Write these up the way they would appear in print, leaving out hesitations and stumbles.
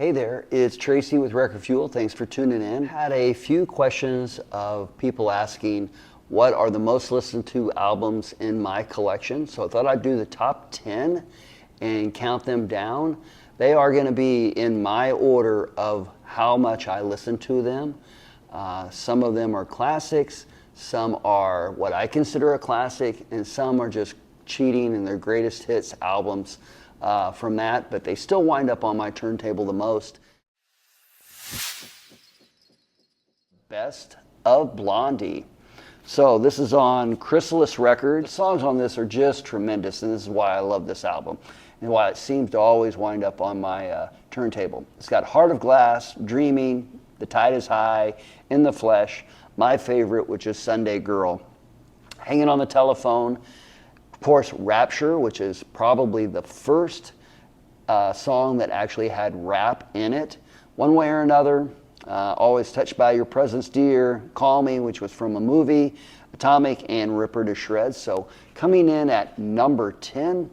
Hey there, it's Tracy with Record Fuel. Thanks for tuning in. Had a few questions of people asking what are the most listened to albums in my collection. So I thought I'd do the top 10 and count them down. They are going to be in my order of how much I listen to them. Some of them are classics, some are what I consider a classic, and some are just cheating and their greatest hits albums from that, but they still wind up on my turntable the most. Best of Blondie. So this is on Chrysalis Records. The songs on this are just tremendous, and this is why I love this album and why it seems to always wind up on my turntable. It's got Heart of Glass, Dreaming, The Tide is High, In the Flesh, my favorite, which is Sunday Girl, Hanging on the Telephone, of course, Rapture, which is probably the first song that actually had rap in it, one way or another. Always Touched by Your Presence, Dear, Call Me, which was from a movie, Atomic, and Rip Her to Shreds. So coming in at number 10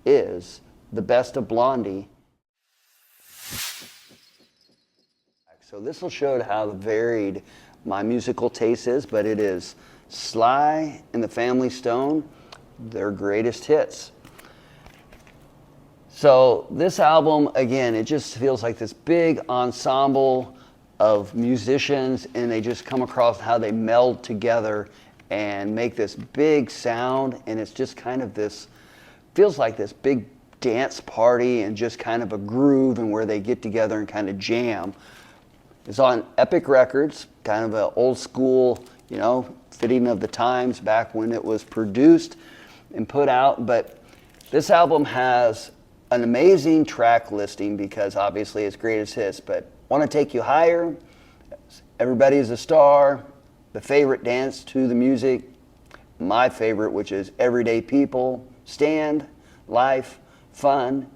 is The Best of Blondie. So this will show how varied my musical taste is, but it is Sly and the Family Stone, their greatest hits. So this album, again, it just feels like this big ensemble of musicians, and they just come across how they meld together and make this big sound, and it's just kind of this, feels like this big dance party and just kind of a groove, and where they get together and kind of jam. It's on Epic Records, kind of an old school, you know, fitting of the times back when it was produced and put out. But this album has an amazing track listing because obviously it's greatest hits, but Want to Take You Higher, Everybody's a Star, The Favorite Dance to the Music, my favorite, which is Everyday People, Stand, Life, Fun,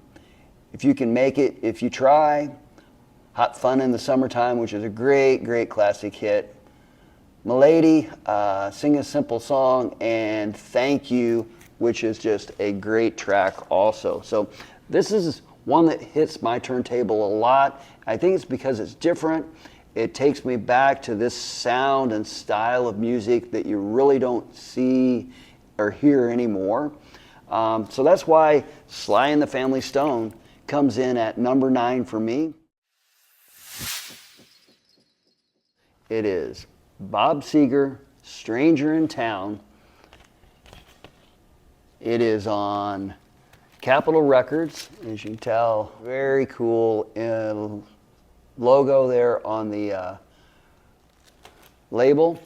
If You Can Make It, If You Try, Hot Fun in the Summertime, which is a great, great classic hit, Milady, Sing a Simple Song, and Thank You, which is just a great track also. So this is one that hits my turntable a lot. I think it's because it's different. It takes me back to this sound and style of music that you really don't see or hear anymore. So that's why Sly and the Family Stone comes in at number 9 for me. It is Bob Seager, Stranger in Town. It is on Capitol Records, as you can tell. Very cool logo there on the label.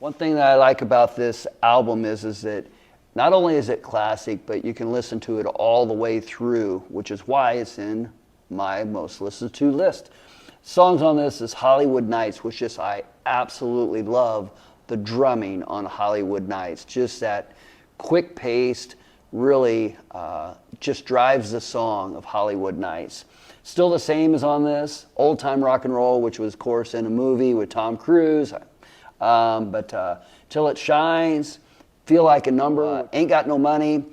One thing that I like about this album is that not only is it classic, but you can listen to it all the way through, which is why it's in my most listened to list. Songs on this is Hollywood Nights, which just I absolutely love the drumming on Hollywood Nights. Just that quick-paced, really just drives the song of Hollywood Nights. Still the Same is on this. Old Time Rock and Roll, which was, of course, in a movie with Tom Cruise. But Till It Shines, Feel Like a Number, Ain't Got No Money.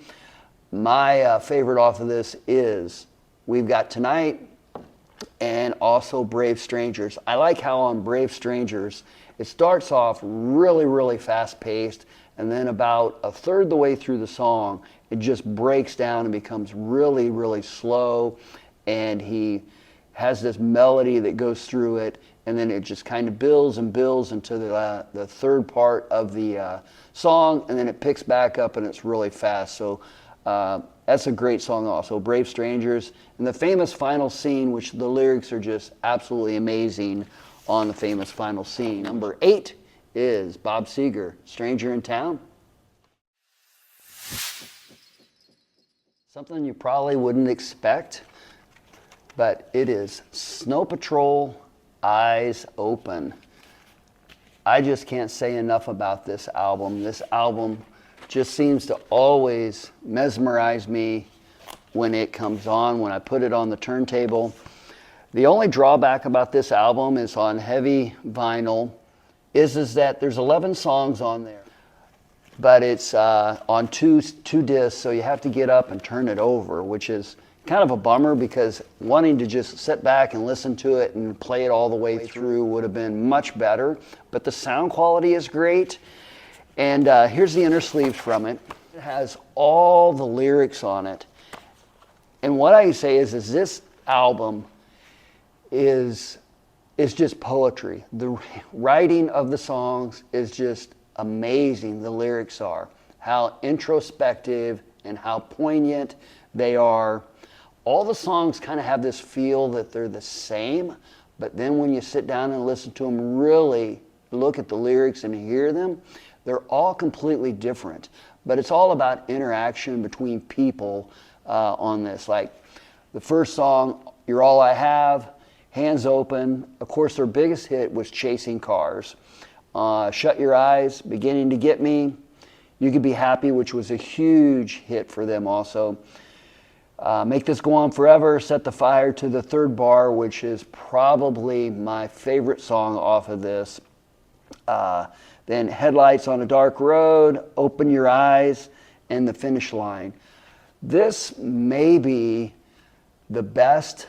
My favorite off of this is We've Got Tonight, and also Brave Strangers. I like how on Brave Strangers, it starts off really, really fast-paced, and then about a third the way through the song, it just breaks down and becomes really, really slow, and he has this melody that goes through it, and then it just kind of builds and builds into the third part of the song, and then it picks back up and it's really fast. So that's a great song also, Brave Strangers. And the famous final scene, which the lyrics are just absolutely amazing on the famous final scene. Number 8 is Bob Seger, Stranger in Town. Something you probably wouldn't expect, but it is Snow Patrol, Eyes Open. I just can't say enough about this album. This album just seems to always mesmerize me when it comes on, when I put it on the turntable. The only drawback about this album is on heavy vinyl is that there's 11 songs on there, but it's on two discs, so you have to get up and turn it over, which is kind of a bummer because wanting to just sit back and listen to it and play it all the way through would have been much better. But the sound quality is great. And here's the inner sleeves from it. It has all the lyrics on it. And what I say is this album is just poetry. The writing of the songs is just amazing. The lyrics are. How introspective and how poignant they are. All the songs kind of have this feel that they're the same, but then when you sit down and listen to them, really look at the lyrics and hear them, they're all completely different. But it's all about interaction between people on this. Like the first song, You're All I Have, Hands Open. Of course, their biggest hit was Chasing Cars. Shut Your Eyes, Beginning to Get Me. You Could Be Happy, which was a huge hit for them also. Make This Go On Forever, Set the Fire to the Third Bar, which is probably my favorite song off of this. Then Headlights on a Dark Road, Open Your Eyes, and The Finish Line. This may be the best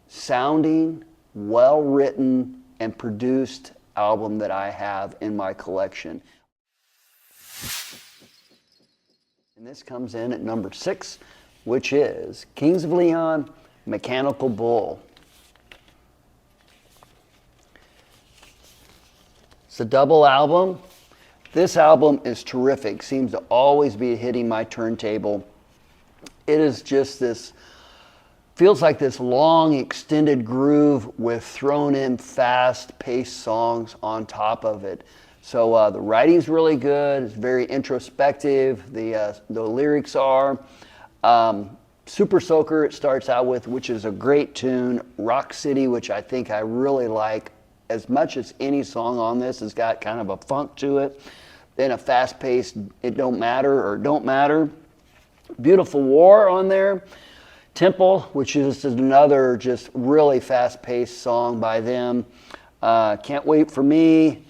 sounding, well-written, and produced album that I have in my collection. And this comes in at number 6, which is Kings of Leon, Mechanical Bull. It's a double album. This album is terrific. Seems to always be hitting my turntable. It is just this, feels like this long extended groove with thrown in fast-paced songs on top of it. So the writing's really good. It's very introspective. The lyrics are. Super Soaker it starts out with, which is a great tune. Rock City, which I think I really like as much as any song on this. Has got kind of a funk to it. Then a fast-paced It Don't Matter or Don't Matter. Beautiful War on there. Temple, which is another just really fast-paced song by them. Can't Wait for Me.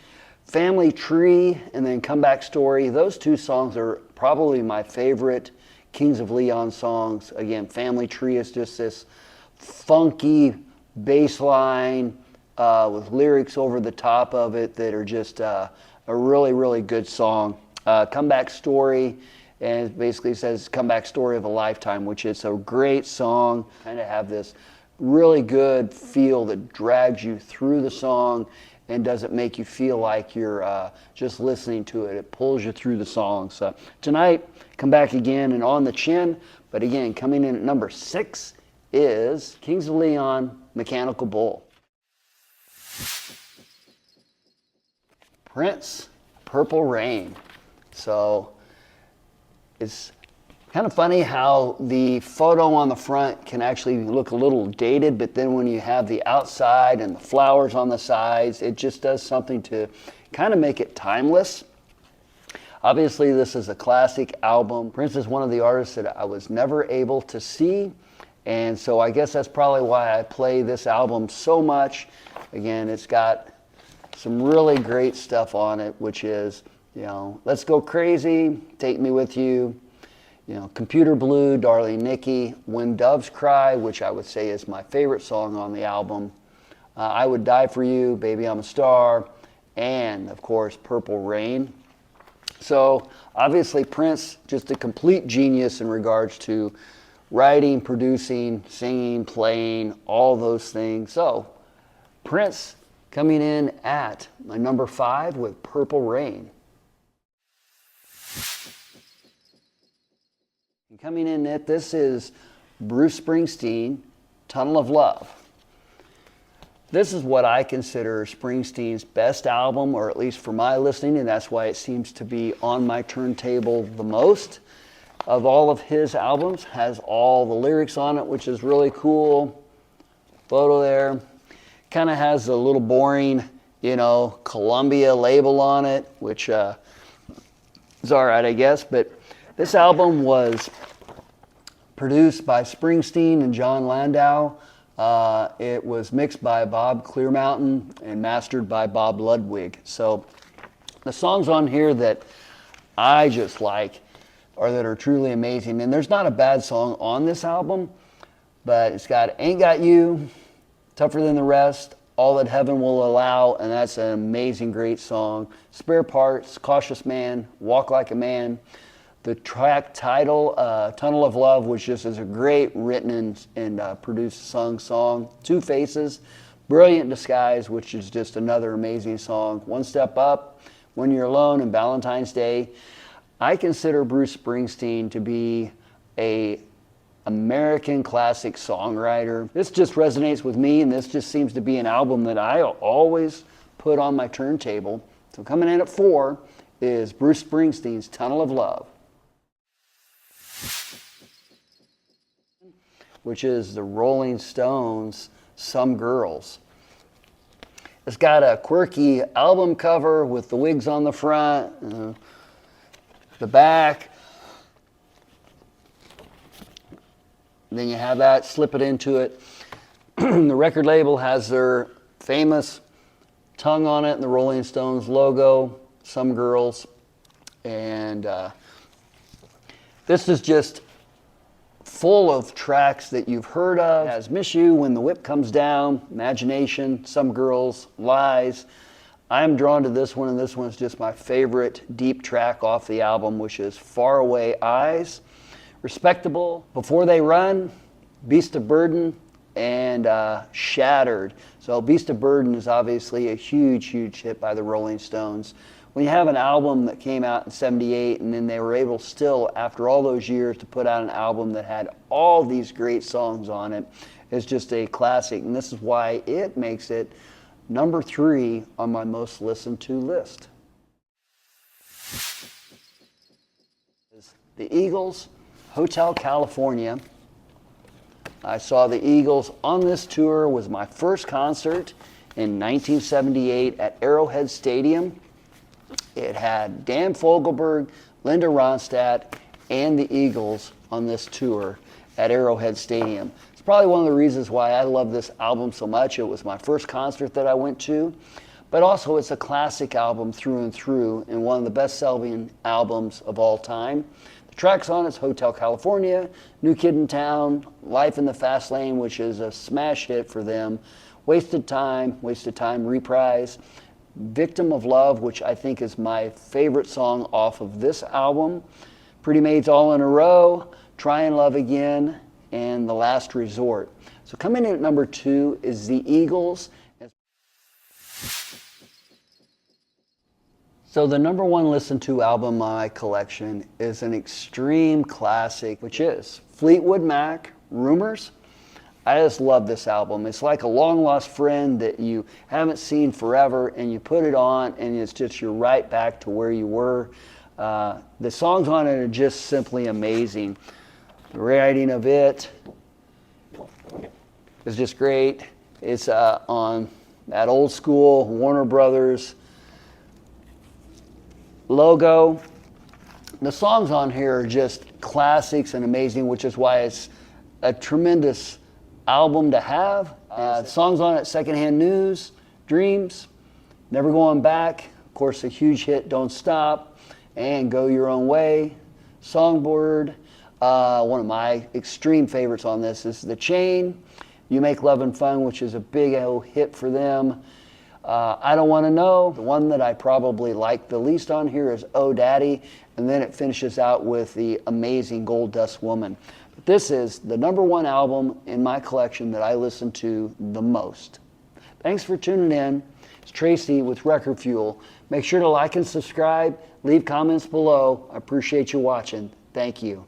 Family Tree, and then Comeback Story. Those two songs are probably my favorite Kings of Leon songs. Again, Family Tree is just this funky bass line with lyrics over the top of it that are just a really, really good song. Comeback Story, and it basically says Comeback Story of a Lifetime, which is a great song. Kind of have this really good feel that drags you through the song and doesn't make you feel like you're just listening to it. It pulls you through the song. So tonight, come back again and On the Chin. But again, coming in at number 6 is Kings of Leon, Mechanical Bull. Prince, Purple Rain. So it's kind of funny how the photo on the front can actually look a little dated, but then when you have the outside and the flowers on the sides, it just does something to kind of make it timeless. Obviously, this is a classic album. Prince is one of the artists that I was never able to see, and so I guess that's probably why I play this album so much. Again, it's got some really great stuff on it, which is, Let's Go Crazy, Take Me With You, Computer Blue, Darling Nikki, When Doves Cry, which I would say is my favorite song on the album, I Would Die For You, Baby I'm a Star, and of course Purple Rain. So obviously Prince, just a complete genius in regards to writing, producing, singing, playing, all those things. So Prince coming in at my number 5 with Purple Rain. And coming in at this is Bruce Springsteen, Tunnel of Love. This is what I consider Springsteen's best album, or at least for my listening, and that's why it seems to be on my turntable the most. Of all of his albums, has all the lyrics on it, which is really cool. Photo there. Kind of has a little boring, Columbia label on it, which is all right, I guess. But this album was produced by Springsteen and John Landau. It was mixed by Bob Clearmountain and mastered by Bob Ludwig. So the songs on here that I just like, or that are truly amazing, and there's not a bad song on this album, But it's got Ain't Got You, Tougher Than the Rest, All That Heaven Will Allow, and that's an amazing, great song. Spare Parts, Cautious Man, Walk Like a Man. The track title, Tunnel of Love, which just is a great written and produced song. Two Faces, Brilliant Disguise, which is just another amazing song. One Step Up, When You're Alone, and Valentine's Day. I consider Bruce Springsteen to be a American classic songwriter. This just resonates with me, and this just seems to be an album that I always put on my turntable. So coming in at 4 is Bruce Springsteen's Tunnel of Love, which is the Rolling Stones' Some Girls. It's got a quirky album cover with the wigs on the front, the back. Then you have that, slip it into it. The record label has their famous tongue on it and the Rolling Stones logo, Some Girls. And this is just full of tracks that you've heard of. It has Miss You, When the Whip Comes Down, Imagination, Some Girls, Lies. I'm drawn to this one, and this one's just my favorite deep track off the album, which is Far Away Eyes. Respectable, Before They Run, Beast of Burden, and Shattered. So Beast of Burden is obviously a huge, huge hit by the Rolling Stones. When you have an album that came out in '78 and then they were able still, after all those years, to put out an album that had all these great songs on it, it's just a classic. And this is why it makes it number 3 on my most listened to list. The Eagles, Hotel California. I saw the Eagles on this tour. Was my first concert in 1978 at Arrowhead Stadium. It had Dan Fogelberg, Linda Ronstadt, and the Eagles on this tour at Arrowhead Stadium. It's probably one of the reasons why I love this album so much. It was my first concert that I went to, but also it's a classic album through and through, and one of the best-selling albums of all time. The tracks on it's Hotel California, New Kid in Town, Life in the Fast Lane, which is a smash hit for them, Wasted Time reprise, Victim of Love, which I think is my favorite song off of this album, Pretty Maids All in a Row, Try and Love Again, and The Last Resort. So coming in at number 2 is the Eagles. So the number 1 listened to album in my collection is an extreme classic, which is Fleetwood Mac, Rumors. I just love this album. It's like a long lost friend that you haven't seen forever, and you put it on and it's just, you're right back to where you were. The songs on it are just simply amazing. The writing of it is just great. It's on that old school Warner Brothers logo. The songs on here are just classics and amazing, which is why it's a tremendous album to have. Songs on it: Secondhand News, Dreams, Never Going Back, of course a huge hit, Don't Stop, and Go Your Own Way. Songbird, one of my extreme favorites on this is The Chain, You Make Lovin' Fun, which is a big old hit for them. I Don't Want to Know. The one that I probably like the least on here is Oh Daddy, and then it finishes out with the amazing Gold Dust Woman. But this is the number 1 album in my collection that I listen to the most. Thanks for tuning in. It's Tracy with Record Fuel. Make sure to like and subscribe. Leave comments below. I appreciate you watching. Thank you.